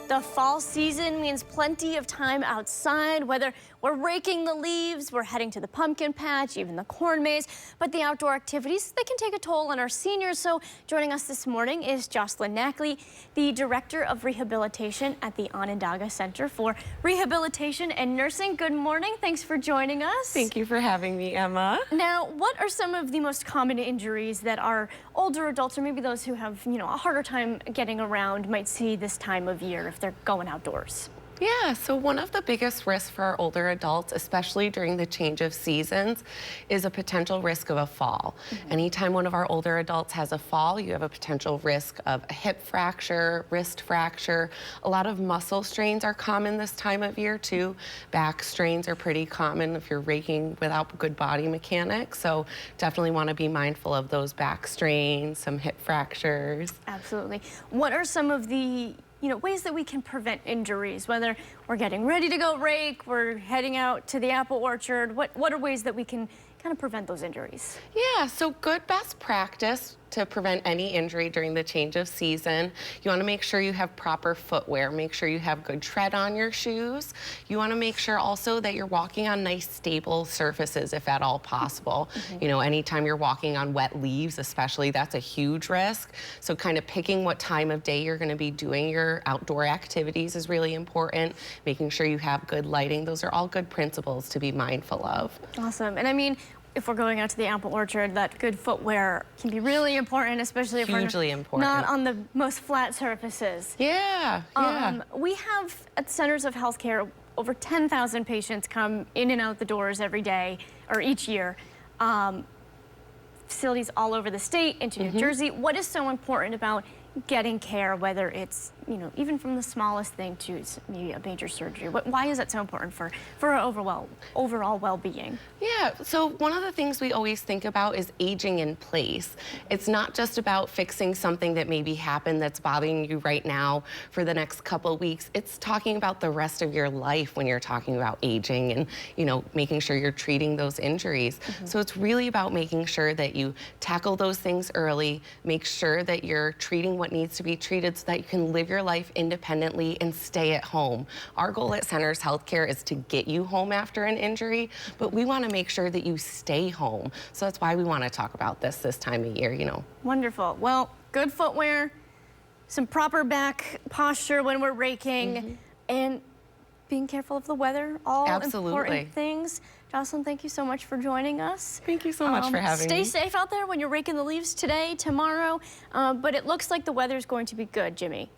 The fall season means plenty of time outside, whether we're raking the leaves, we're heading to the pumpkin patch, even the corn maze. But the outdoor activities, they can take a toll on our seniors. So joining us this morning is Jocelyn Nackley, the Director of Rehabilitation at the Onondaga Center for Rehabilitation and Nursing. Good morning. Thanks for joining us. Thank you for having me, Emma. Now, what are some of the most common injuries that our older adults, or maybe those who have, a harder time getting around, might see this time of year if they're going outdoors? Yeah, so one of the biggest risks for our older adults, especially during the change of seasons, is a potential risk of a fall. Anytime one of our older adults has a fall, you have a potential risk of a hip fracture, wrist fracture. A lot of muscle strains are common this time of year too. Back strains are pretty common if you're raking without good body mechanics. So definitely want to be mindful of those back strains, some hip fractures. Absolutely. What are some of the ways that we can prevent injuries, whether we're getting ready to go rake, we're heading out to the apple orchard? What are ways that we can kind of prevent those injuries? Yeah, so good best practice to prevent any injury during the change of season. You want to make sure you have proper footwear. Make sure you have good tread on your shoes. You want to make sure also that you're walking on nice, stable surfaces if at all possible. Anytime you're walking on wet leaves, especially, that's a huge risk. So kind of picking what time of day you're going to be doing your outdoor activities is really important. Making sure you have good lighting. Those are all good principles to be mindful of. Awesome. And I mean, if we're going out to the apple orchard, that good footwear can be really important, especially if we're not on the most flat surfaces. Yeah, we have at Centers of Healthcare over 10,000 patients come in and out the doors every day or each year. Facilities all over the state, into New Jersey. What is so important about getting care, whether it's, even from the smallest thing to maybe a major surgery? Why is that so important for our overall well-being? Yeah, so one of the things we always think about is aging in place. It's not just about fixing something that maybe happened that's bothering you right now for the next couple weeks. It's talking about the rest of your life when you're talking about aging and, making sure you're treating those injuries. So it's really about making sure that you tackle those things early, make sure that you're treating what needs to be treated so that you can live your life independently and stay at home. Our goal at Centers Healthcare is to get you home after an injury, but we want to make sure that you stay home. So that's why we want to talk about this time of year, Wonderful. Well, good footwear, some proper back posture when we're raking, and being careful of the weather, all important things. Jocelyn, thank you so much for joining us. Thank you so much for having me. Stay safe out there when you're raking the leaves today, tomorrow, but it looks like the weather's going to be good, Jimmy.